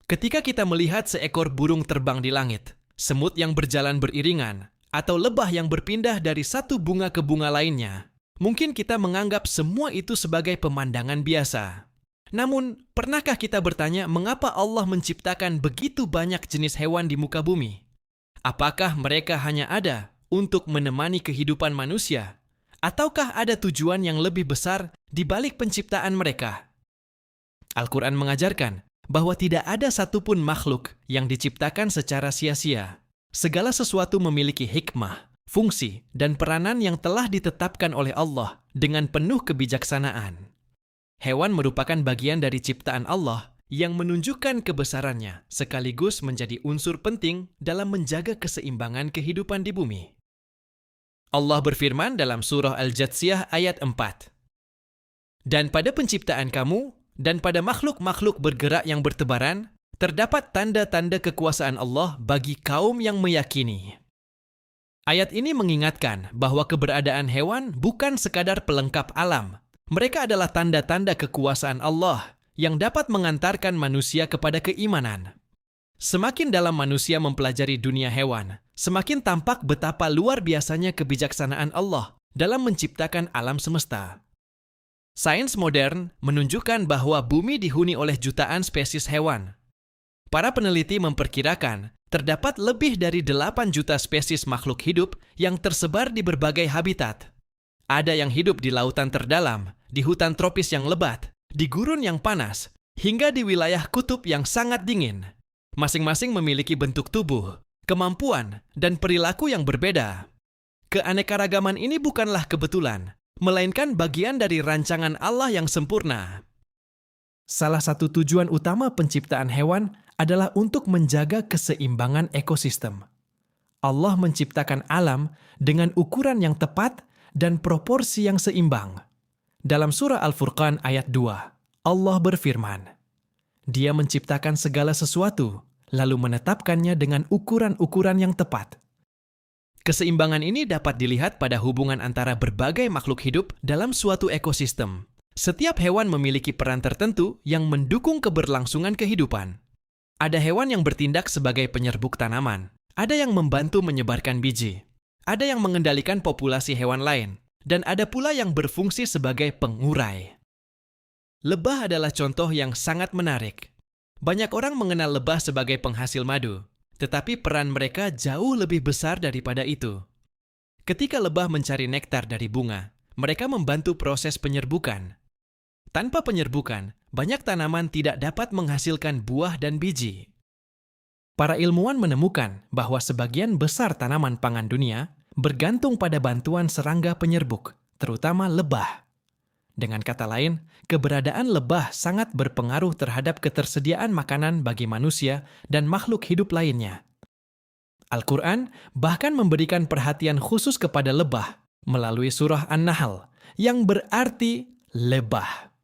Ketika kita melihat seekor burung terbang di langit, semut yang berjalan beriringan, atau lebah yang berpindah dari satu bunga ke bunga lainnya, mungkin kita menganggap semua itu sebagai pemandangan biasa. Namun, pernahkah kita bertanya mengapa Allah menciptakan begitu banyak jenis hewan di muka bumi? Apakah mereka hanya ada untuk menemani kehidupan manusia? Ataukah ada tujuan yang lebih besar di balik penciptaan mereka? Al-Quran mengajarkan bahwa tidak ada satupun makhluk yang diciptakan secara sia-sia. Segala sesuatu memiliki hikmah, fungsi, dan peranan yang telah ditetapkan oleh Allah dengan penuh kebijaksanaan. Hewan merupakan bagian dari ciptaan Allah yang menunjukkan kebesarannya sekaligus menjadi unsur penting dalam menjaga keseimbangan kehidupan di bumi. Allah berfirman dalam surah Al-Jathiyah ayat 4. Dan pada penciptaan kamu dan pada makhluk-makhluk bergerak yang bertebaran, terdapat tanda-tanda kekuasaan Allah bagi kaum yang meyakini. Ayat ini mengingatkan bahwa keberadaan hewan bukan sekadar pelengkap alam. Mereka adalah tanda-tanda kekuasaan Allah yang dapat mengantarkan manusia kepada keimanan. Semakin dalam manusia mempelajari dunia hewan, semakin tampak betapa luar biasanya kebijaksanaan Allah dalam menciptakan alam semesta. Sains modern menunjukkan bahwa bumi dihuni oleh jutaan spesies hewan. Para peneliti memperkirakan terdapat lebih dari 8 juta spesies makhluk hidup yang tersebar di berbagai habitat. Ada yang hidup di lautan terdalam, di hutan tropis yang lebat, di gurun yang panas, hingga di wilayah kutub yang sangat dingin. Masing-masing memiliki bentuk tubuh, kemampuan, dan perilaku yang berbeda. Keanekaragaman ini bukanlah kebetulan, melainkan bagian dari rancangan Allah yang sempurna. Salah satu tujuan utama penciptaan hewan adalah untuk menjaga keseimbangan ekosistem. Allah menciptakan alam dengan ukuran yang tepat dan proporsi yang seimbang. Dalam surah Al-Furqan ayat 2, Allah berfirman, Dia menciptakan segala sesuatu, lalu menetapkannya dengan ukuran-ukuran yang tepat. Keseimbangan ini dapat dilihat pada hubungan antara berbagai makhluk hidup dalam suatu ekosistem. Setiap hewan memiliki peran tertentu yang mendukung keberlangsungan kehidupan. Ada hewan yang bertindak sebagai penyerbuk tanaman, ada yang membantu menyebarkan biji, ada yang mengendalikan populasi hewan lain, dan ada pula yang berfungsi sebagai pengurai. Lebah adalah contoh yang sangat menarik. Banyak orang mengenal lebah sebagai penghasil madu, tetapi peran mereka jauh lebih besar daripada itu. Ketika lebah mencari nektar dari bunga, mereka membantu proses penyerbukan. Tanpa penyerbukan, banyak tanaman tidak dapat menghasilkan buah dan biji. Para ilmuwan menemukan bahwa sebagian besar tanaman pangan dunia bergantung pada bantuan serangga penyerbuk, terutama lebah. Dengan kata lain, keberadaan lebah sangat berpengaruh terhadap ketersediaan makanan bagi manusia dan makhluk hidup lainnya. Al-Quran bahkan memberikan perhatian khusus kepada lebah melalui surah An-Nahl, yang berarti lebah.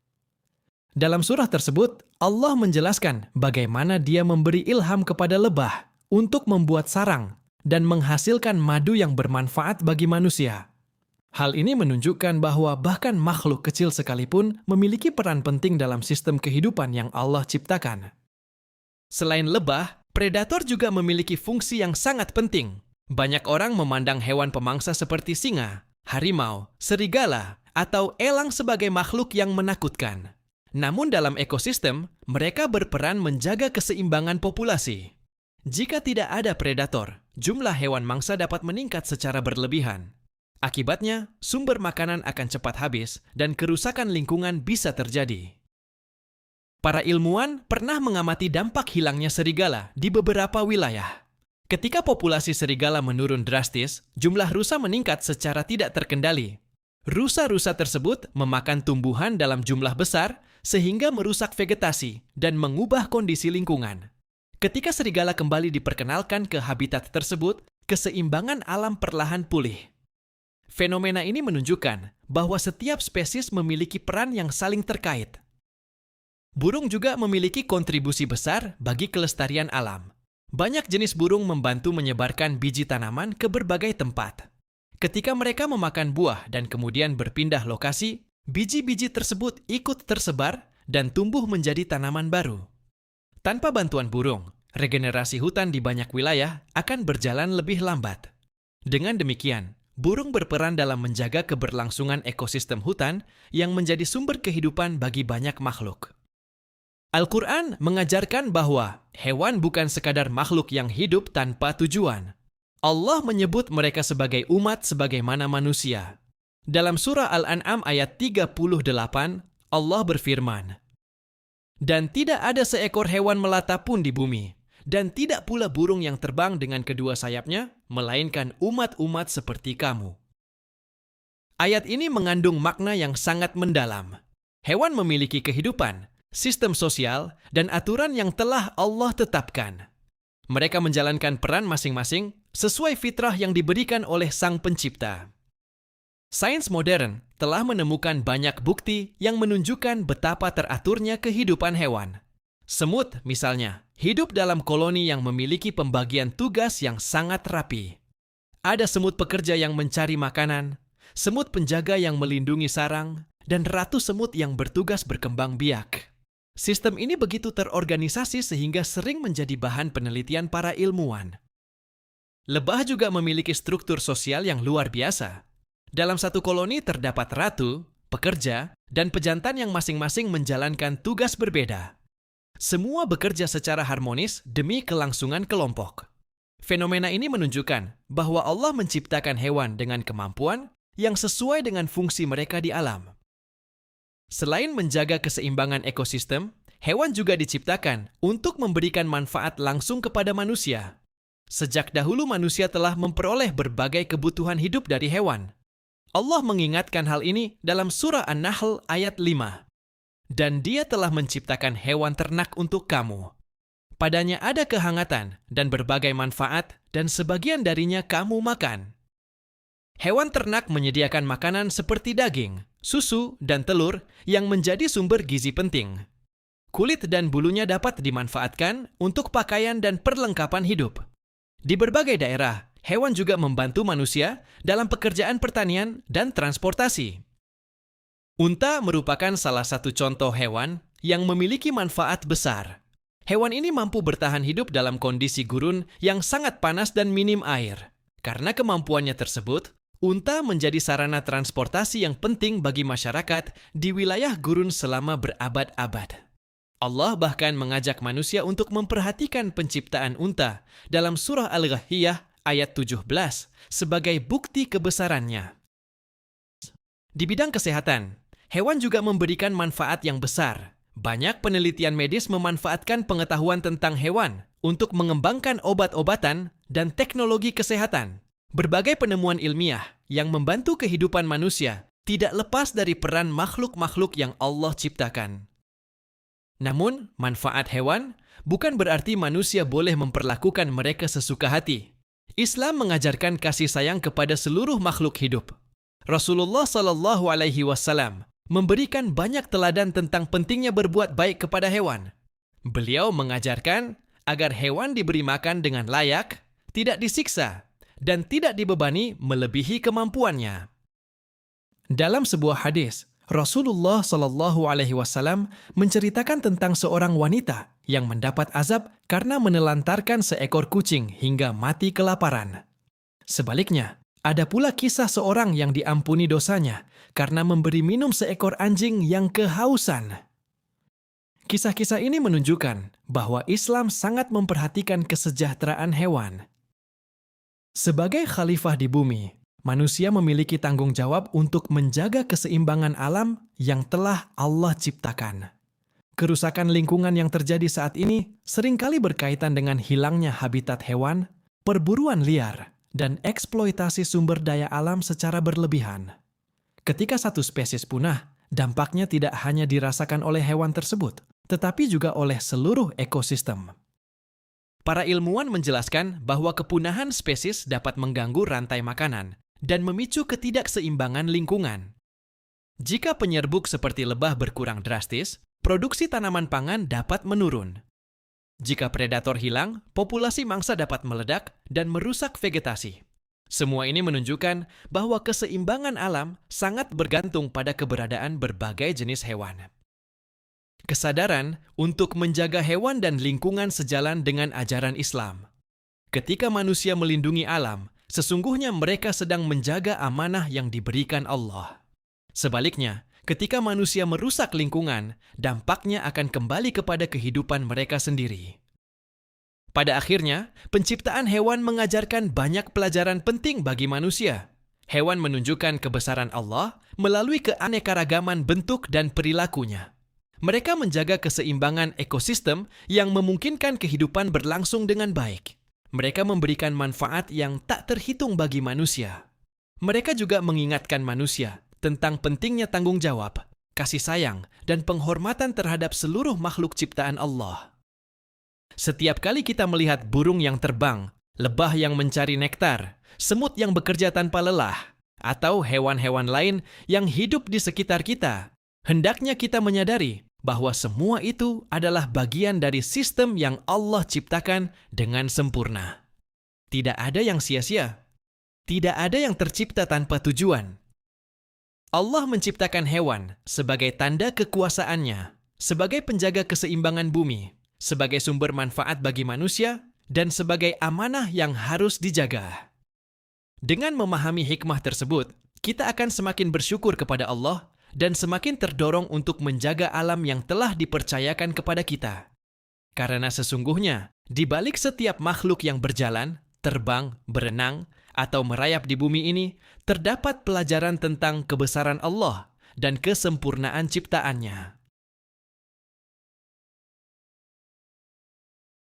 Dalam surah tersebut, Allah menjelaskan bagaimana Dia memberi ilham kepada lebah untuk membuat sarang dan menghasilkan madu yang bermanfaat bagi manusia. Hal ini menunjukkan bahwa bahkan makhluk kecil sekalipun memiliki peran penting dalam sistem kehidupan yang Allah ciptakan. Selain lebah, predator juga memiliki fungsi yang sangat penting. Banyak orang memandang hewan pemangsa seperti singa, harimau, serigala, atau elang sebagai makhluk yang menakutkan. Namun dalam ekosistem, mereka berperan menjaga keseimbangan populasi. Jika tidak ada predator, jumlah hewan mangsa dapat meningkat secara berlebihan. Akibatnya, sumber makanan akan cepat habis dan kerusakan lingkungan bisa terjadi. Para ilmuwan pernah mengamati dampak hilangnya serigala di beberapa wilayah. Ketika populasi serigala menurun drastis, jumlah rusa meningkat secara tidak terkendali. Rusa-rusa tersebut memakan tumbuhan dalam jumlah besar sehingga merusak vegetasi dan mengubah kondisi lingkungan. Ketika serigala kembali diperkenalkan ke habitat tersebut, keseimbangan alam perlahan pulih. Fenomena ini menunjukkan bahwa setiap spesies memiliki peran yang saling terkait. Burung juga memiliki kontribusi besar bagi kelestarian alam. Banyak jenis burung membantu menyebarkan biji tanaman ke berbagai tempat. Ketika mereka memakan buah dan kemudian berpindah lokasi, biji-biji tersebut ikut tersebar dan tumbuh menjadi tanaman baru. Tanpa bantuan burung, regenerasi hutan di banyak wilayah akan berjalan lebih lambat. Dengan demikian, burung berperan dalam menjaga keberlangsungan ekosistem hutan yang menjadi sumber kehidupan bagi banyak makhluk. Al-Quran mengajarkan bahwa hewan bukan sekadar makhluk yang hidup tanpa tujuan. Allah menyebut mereka sebagai umat sebagaimana manusia. Dalam surah Al-An'am ayat 38, Allah berfirman, "Dan tidak ada seekor hewan melata pun di bumi, dan tidak pula burung yang terbang dengan kedua sayapnya, melainkan umat-umat seperti kamu." Ayat ini mengandung makna yang sangat mendalam. Hewan memiliki kehidupan, sistem sosial, dan aturan yang telah Allah tetapkan. Mereka menjalankan peran masing-masing sesuai fitrah yang diberikan oleh Sang Pencipta. Sains modern telah menemukan banyak bukti yang menunjukkan betapa teraturnya kehidupan hewan. Semut, misalnya, hidup dalam koloni yang memiliki pembagian tugas yang sangat rapi. Ada semut pekerja yang mencari makanan, semut penjaga yang melindungi sarang, dan ratu semut yang bertugas berkembang biak. Sistem ini begitu terorganisasi sehingga sering menjadi bahan penelitian para ilmuwan. Lebah juga memiliki struktur sosial yang luar biasa. Dalam satu koloni terdapat ratu, pekerja, dan pejantan yang masing-masing menjalankan tugas berbeda. Semua bekerja secara harmonis demi kelangsungan kelompok. Fenomena ini menunjukkan bahwa Allah menciptakan hewan dengan kemampuan yang sesuai dengan fungsi mereka di alam. Selain menjaga keseimbangan ekosistem, hewan juga diciptakan untuk memberikan manfaat langsung kepada manusia. Sejak dahulu manusia telah memperoleh berbagai kebutuhan hidup dari hewan. Allah mengingatkan hal ini dalam surah An-Nahl ayat 5. "Dan Dia telah menciptakan hewan ternak untuk kamu. Padanya ada kehangatan dan berbagai manfaat, dan sebagian darinya kamu makan." Hewan ternak menyediakan makanan seperti daging, susu, dan telur yang menjadi sumber gizi penting. Kulit dan bulunya dapat dimanfaatkan untuk pakaian dan perlengkapan hidup. Di berbagai daerah, hewan juga membantu manusia dalam pekerjaan pertanian dan transportasi. Unta merupakan salah satu contoh hewan yang memiliki manfaat besar. Hewan ini mampu bertahan hidup dalam kondisi gurun yang sangat panas dan minim air. Karena kemampuannya tersebut, unta menjadi sarana transportasi yang penting bagi masyarakat di wilayah gurun selama berabad-abad. Allah bahkan mengajak manusia untuk memperhatikan penciptaan unta dalam surah Al-Ghayyah ayat 17 sebagai bukti kebesarannya. Di bidang kesehatan, hewan juga memberikan manfaat yang besar. Banyak penelitian medis memanfaatkan pengetahuan tentang hewan untuk mengembangkan obat-obatan dan teknologi kesehatan. Berbagai penemuan ilmiah yang membantu kehidupan manusia tidak lepas dari peran makhluk-makhluk yang Allah ciptakan. Namun, manfaat hewan bukan berarti manusia boleh memperlakukan mereka sesuka hati. Islam mengajarkan kasih sayang kepada seluruh makhluk hidup. Rasulullah Shallallahu Alaihi Wasallam memberikan banyak teladan tentang pentingnya berbuat baik kepada hewan. Beliau mengajarkan agar hewan diberi makan dengan layak, tidak disiksa, dan tidak dibebani melebihi kemampuannya. Dalam sebuah hadis, Rasulullah Shallallahu Alaihi Wasallam menceritakan tentang seorang wanita yang mendapat azab karena menelantarkan seekor kucing hingga mati kelaparan. Sebaliknya, ada pula kisah seorang yang diampuni dosanya karena memberi minum seekor anjing yang kehausan. Kisah-kisah ini menunjukkan bahwa Islam sangat memperhatikan kesejahteraan hewan. Sebagai khalifah di bumi, manusia memiliki tanggung jawab untuk menjaga keseimbangan alam yang telah Allah ciptakan. Kerusakan lingkungan yang terjadi saat ini seringkali berkaitan dengan hilangnya habitat hewan, perburuan liar, dan eksploitasi sumber daya alam secara berlebihan. Ketika satu spesies punah, dampaknya tidak hanya dirasakan oleh hewan tersebut, tetapi juga oleh seluruh ekosistem. Para ilmuwan menjelaskan bahwa kepunahan spesies dapat mengganggu rantai makanan dan memicu ketidakseimbangan lingkungan. Jika penyerbuk seperti lebah berkurang drastis, produksi tanaman pangan dapat menurun. Jika predator hilang, populasi mangsa dapat meledak dan merusak vegetasi. Semua ini menunjukkan bahwa keseimbangan alam sangat bergantung pada keberadaan berbagai jenis hewan. Kesadaran untuk menjaga hewan dan lingkungan sejalan dengan ajaran Islam. Ketika manusia melindungi alam, sesungguhnya mereka sedang menjaga amanah yang diberikan Allah. Sebaliknya, ketika manusia merusak lingkungan, dampaknya akan kembali kepada kehidupan mereka sendiri. Pada akhirnya, penciptaan hewan mengajarkan banyak pelajaran penting bagi manusia. Hewan menunjukkan kebesaran Allah melalui keanekaragaman bentuk dan perilakunya. Mereka menjaga keseimbangan ekosistem yang memungkinkan kehidupan berlangsung dengan baik. Mereka memberikan manfaat yang tak terhitung bagi manusia. Mereka juga mengingatkan manusia tentang pentingnya tanggung jawab, kasih sayang, dan penghormatan terhadap seluruh makhluk ciptaan Allah. Setiap kali kita melihat burung yang terbang, lebah yang mencari nektar, semut yang bekerja tanpa lelah, atau hewan-hewan lain yang hidup di sekitar kita, hendaknya kita menyadari bahwa semua itu adalah bagian dari sistem yang Allah ciptakan dengan sempurna. Tidak ada yang sia-sia. Tidak ada yang tercipta tanpa tujuan. Allah menciptakan hewan sebagai tanda kekuasaannya, sebagai penjaga keseimbangan bumi, sebagai sumber manfaat bagi manusia, dan sebagai amanah yang harus dijaga. Dengan memahami hikmah tersebut, kita akan semakin bersyukur kepada Allah dan semakin terdorong untuk menjaga alam yang telah dipercayakan kepada kita. Karena sesungguhnya, di balik setiap makhluk yang berjalan, terbang, berenang, atau merayap di bumi ini, terdapat pelajaran tentang kebesaran Allah dan kesempurnaan ciptaannya.